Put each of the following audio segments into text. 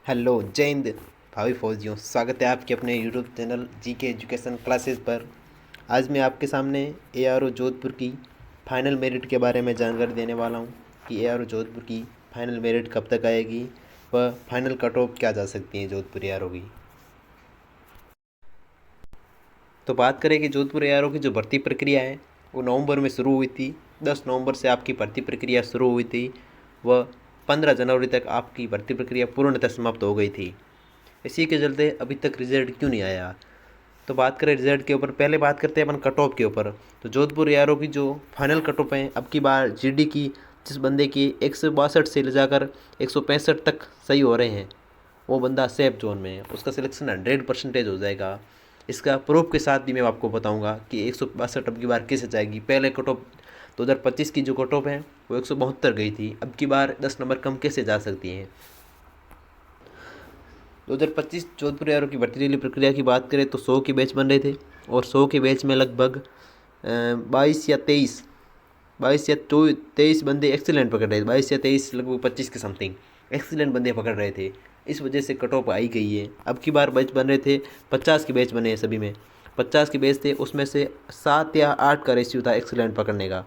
Hello जय हिंद भावी फौजियों, स्वागत है आपके अपने YouTube channel GK education classes पर। आज मैं आपके सामने एआरओ जोधपुर की फाइनल मेरिट के बारे में जानकारी देने वाला हूं कि एआरओ जोधपुर की फाइनल मेरिट कब तक आएगी व फाइनल कट ऑफ क्या जा सकती है जोधपुर एआरओ की। तो बात करें कि जोधपुर एआरओ की जो भर्ती प्रक्रिया है वो नवंबर में शुरू हुई थी। 10 नवंबर से आपकी भर्ती प्रक्रिया शुरू हुई थी व 15 जनवरी तक आपकी भर्ती प्रक्रिया पूर्णतः समाप्त हो गई थी। इसी के चलते अभी तक रिजल्ट क्यों नहीं आया। तो बात करें रिजल्ट के ऊपर, पहले बात करते हैं अपन कट ऑफ के ऊपर। तो जोधपुर एआरओ की जो फाइनल कट ऑफ है अब की बार जीडी की, जिस बंदे की 162 से ले जाकर 165 तक सही हो रहे हैं वो बंदा सेफ जोन में है, उसका सिलेक्शन 100% हो जाएगा। इसका प्रूफ के साथ भी मैं आपको बताऊंगा कि 162 अब की बार किसे जाएगी। पहले कट ऑफ 2025 की जो कट ऑफ है वो 172 गई थी, अब की बार 10 नंबर कम कैसे जा सकती है। 2025 जोधपुर एआरओ की भर्ती रैली प्रक्रिया की बात करें तो 100 के बैच बन रहे थे और 100 के बैच में लगभग 22 बंदे एक्सीलेंट पकड़ रहे थे। 22 या 23 लगभग 25 के समथिंग एक्सीलेंट बंदे पकड़ रहे थे। इस वजह से कट ऑफ आई गई है। अब की बार बैच बन रहे थे 50 के बैच बने हैं, सभी में 50 के बैच थे, उसमें से 7 या 8 का रेशियो था एक्सीलेंट पकड़ने का।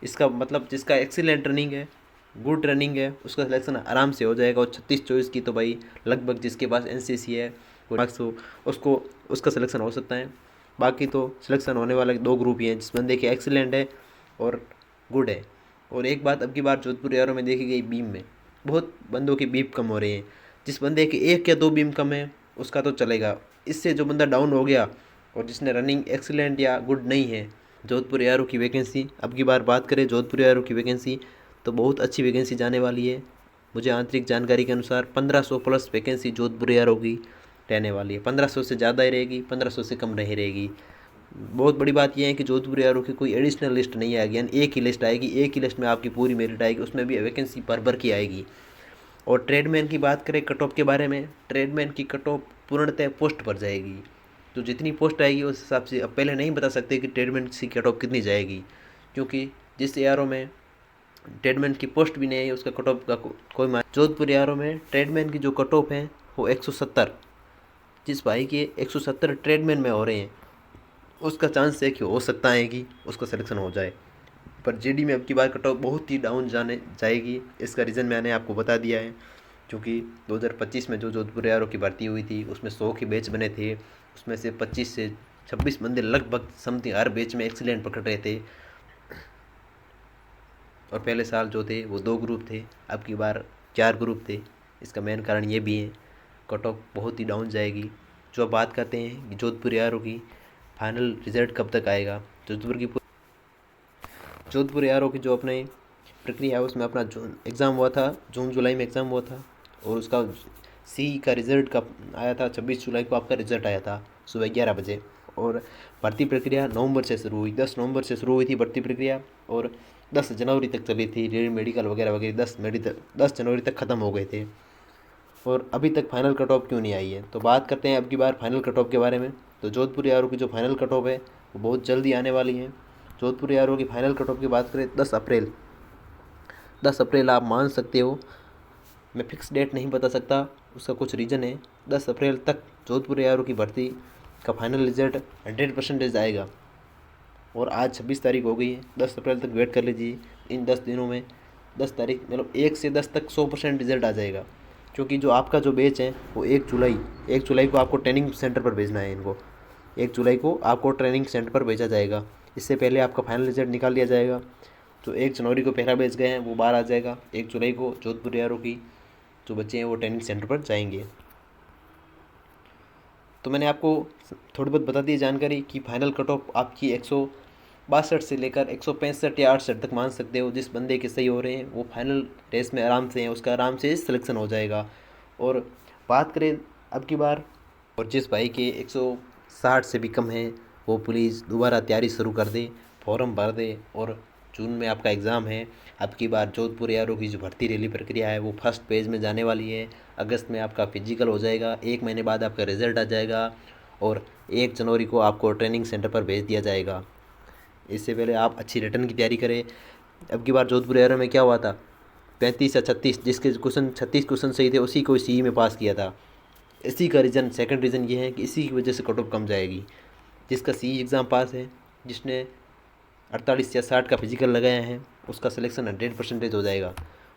इसका मतलब जिसका एक्सीलेंट रनिंग है, गुड रनिंग है, उसका सिलेक्शन आराम से हो जाएगा। और 36-24 की तो भाई लगभग जिसके पास एनसीसी है मार्क्स हो उसको उसका सिलेक्शन हो सकता है। बाकी तो सिलेक्शन होने वाले 2 ग्रुप ही हैं, जिस बंदे के एक्सीलेंट है और गुड है। और एक बात अब की बार जोधपुर एआरओ में देखी गई, बीम में बहुत बंदों की बीम कम हो रही है। जिस बंदे के 1 या 2 बीम कम है उसका तो चलेगा। इससे जो बंदा डाउन हो गया और जिसने रनिंग एक्सीलेंट या गुड नहीं है, जोधपुर एआरओ की वैकेंसी अब की बार बात करें जोधपुर एआरओ की वैकेंसी तो बहुत अच्छी वैकेंसी जाने वाली है। मुझे आंतरिक जानकारी के अनुसार 1500 प्लस वैकेंसी जोधपुर एआरओ की रहने वाली है। 1500 से ज़्यादा ही रहेगी, 1500 से कम नहीं रहेगी। बहुत बड़ी बात यह है कि जोधपुर एआरओ की कोई एडिशनल लिस्ट नहीं आएगी, यानी एक ही लिस्ट आएगी। एक ही लिस्ट में आपकी पूरी मेरिट आएगी, उसमें भी वैकेंसी भर भर की आएगी। और ट्रेडमैन की बात करें कट ऑफ के बारे में, ट्रेडमैन की कट ऑफ पूर्णतः पोस्ट पर जाएगी। तो जितनी पोस्ट आएगी उस हिसाब से अब पहले नहीं बता सकते कि ट्रेडमैन की कट ऑफ कितनी जाएगी, क्योंकि जिस एआरओ में ट्रेडमैन की पोस्ट भी नहीं है उसका कट ऑफ का कोई मान। जोधपुर एआरओ में ट्रेडमैन की जो कट ऑफ है वो 170, जिस भाई के 170 ट्रेडमैन में हो रहे हैं उसका चांस है कि हो सकता है कि उसका सिलेक्शन हो जाए। पर जीडी में अब की बार कट ऑफ बहुत ही डाउन जाने जाएगी। इसका रीज़न मैंने आपको बता दिया है, क्योंकि 2025 में जो जोधपुर एआरओ की भर्ती हुई थी उसमें 100 के बैच बने थे, उसमें से 25 से 26 बंदे लगभग समथिंग हर बैच में एक्सीलेंट पकड़ रहे थे। और पहले साल जो थे वो 2 ग्रुप थे, अब की बार 4 ग्रुप थे। इसका मेन कारण ये भी है कट ऑफ बहुत ही डाउन जाएगी। जो अब बात करते हैं कि जोधपुर एआरओ की फाइनल रिजल्ट कब तक आएगा। जोधपुर एआरओ की जो अपने प्रक्रिया है उसमें अपना जून एग्ज़ाम हुआ था, जून जुलाई में एग्ज़ाम हुआ था और उसका सी का रिज़ल्ट कब आया था, 26 जुलाई को आपका रिज़ल्ट आया था सुबह 11 बजे। और भर्ती प्रक्रिया नवंबर से शुरू हुई, 10 नवंबर से शुरू हुई थी भर्ती प्रक्रिया और 10 जनवरी तक चली थी। मेडिकल वगैरह वगैरह 10 जनवरी तक ख़त्म हो गए थे। और अभी तक फाइनल कट ऑफ क्यों नहीं आई है, तो बात करते हैं अब की बार फाइनल कट ऑफ के बारे में। तो जोधपुर एआरओ की जो फाइनल कट ऑफ है वो बहुत जल्दी आने वाली है। जोधपुर एआरओ की फाइनल कट ऑफ की बात करें 10 अप्रैल आप मान सकते हो। मैं फिक्स डेट नहीं बता सकता, उसका कुछ रीज़न है। 10 अप्रैल तक जोधपुर एआरओ की भर्ती का फाइनल रिजल्ट 100% आएगा। और आज 26 तारीख हो गई है, 10 अप्रैल तक वेट कर लीजिए। इन 10 दिनों में 10 तारीख मतलब 1 से 10 तक 100% रिजल्ट आ जाएगा। क्योंकि जो आपका जो बैच है वो 1 जुलाई को आपको ट्रेनिंग सेंटर पर भेजना है। इनको 1 जुलाई को आपको ट्रेनिंग सेंटर पर भेजा जाएगा। इससे पहले आपका फाइनल रिजल्ट निकाल लिया जाएगा। तो 1 जनवरी को पहला बैच गए हैं वो बाहर आ जाएगा। 1 जुलाई को जोधपुर एआरओ की जो बच्चे हैं वो ट्रेनिंग सेंटर पर जाएंगे। तो मैंने आपको थोड़ी बहुत बता दी जानकारी कि फाइनल कट ऑफ आपकी 162 से लेकर 165 या 68 तक मान सकते हो। जिस बंदे के सही हो रहे हैं वो फाइनल रेस में आराम से हैं, उसका आराम से सिलेक्शन हो जाएगा। और बात करें अब की बार, और जिस भाई के 160 से भी कम है वो प्लीज़ दोबारा तैयारी शुरू कर दे, फॉर्म भर दे। और जून में आपका एग्ज़ाम है। अब की बार जोधपुर एआरओ की जो भर्ती रैली प्रक्रिया है वो फर्स्ट पेज में जाने वाली है। अगस्त में आपका फिजिकल हो जाएगा, 1 महीने बाद आपका रिज़ल्ट आ जाएगा और 1 जनवरी को आपको ट्रेनिंग सेंटर पर भेज दिया जाएगा। इससे पहले आप अच्छी रिटर्न की तैयारी करें। अब की बार जोधपुर एआरओ में क्या हुआ था, 35 या 36, जिसके क्वेश्चन 36 क्वेश्चन सही थे उसी को सी में पास किया था। इसी का रीज़न, सेकंड रीज़न ये है कि इसी की वजह से कट ऑफ कम जाएगी। जिसका सी एग्ज़ाम पास है, जिसने 48 या 60 का फिजिकल लगाया है, उसका सिलेक्शन 100% हो जाएगा।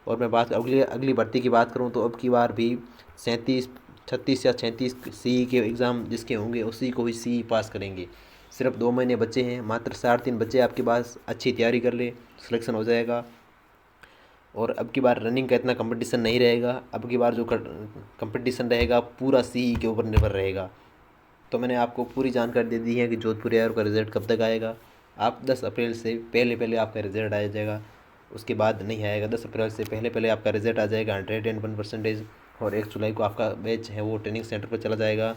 और मैं बात अगली भर्ती की बात करूं तो अब की बार भी 37, 36 या 36 सी के एग्ज़ाम जिसके होंगे उसी को ही सी पास करेंगे। सिर्फ 2 महीने बचे हैं, मात्र 4-3 बच्चे आपके पास, अच्छी तैयारी कर ले, सिलेक्शन हो जाएगा। और अब की बार रनिंग का इतना कंपटीशन नहीं रहेगा। अब की बार जो कंपटीशन रहेगा पूरा सी के ऊपर निर्भर रहेगा। तो मैंने आपको पूरी जानकारी दे दी है कि जोधपुर एआरओ का रिज़ल्ट कब तक आएगा। आप 10 अप्रैल से पहले आपका रिज़ल्ट आ जाएगा, उसके बाद नहीं आएगा। 10 अप्रैल से पहले आपका रिज़ल्ट आ जाएगा 101%। और 1 जुलाई को आपका बैच है वो ट्रेनिंग सेंटर पर चला जाएगा।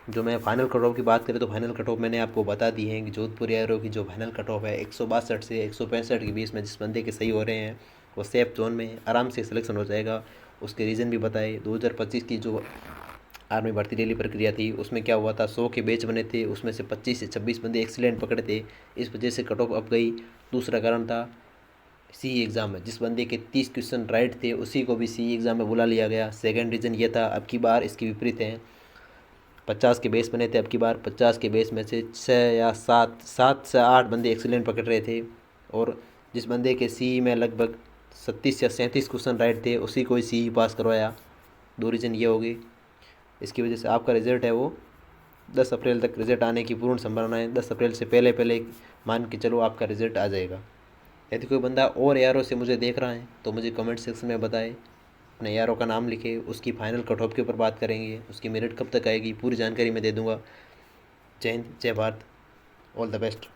जो मैं फाइनल कट ऑफ की बात करें तो फाइनल कट ऑफ मैंने आपको बता दी है कि जोधपुर एआरओ की जो फाइनल कट ऑफ है 162 से 165 के बीच में जिस बंदे के सही हो रहे हैं वो सेफ जोन में आराम से सिलेक्शन हो जाएगा। उसके रीज़न भी बताए। 2025 की जो आर्मी भर्ती रैली प्रक्रिया थी उसमें क्या हुआ था, 100 के बैच बने थे, उसमें से 25 से 26 बंदे एक्सीलेंट पकड़े थे, इस वजह से कट ऑफ अप गई। दूसरा कारण था सी एग्ज़ाम में जिस बंदे के 30 क्वेश्चन राइट थे उसी को भी सी एग्ज़ाम में बुला लिया गया। सेकंड रीज़न ये था। अब की बार इसके विपरीत है, 50 के बेस बने थे, अब की बार 50 के बेस में से 6 या 7 से 8 बंदे एक्सीलेंट पकड़ रहे थे। और जिस बंदे के सी में लगभग 37 या 37 क्वेश्चन राइट थे उसी को ही सी पास करवाया। 2 रीज़न ये हो गए। इसकी वजह से आपका रिज़ल्ट है वो 10 अप्रैल तक रिज़ल्ट आने की पूर्ण संभावना है। 10 अप्रैल से पहले मान के चलो आपका रिज़ल्ट आ जाएगा। यदि कोई बंदा और एआरओ से मुझे देख रहा है तो मुझे कमेंट सेक्शन में बताए, अपने एआरओ का नाम लिखे, उसकी फाइनल कट ऑफ के ऊपर बात करेंगे, उसकी मेरिट कब तक आएगी पूरी जानकारी मैं दे दूँगा। जय हिंद, जय भारत, ऑल द बेस्ट।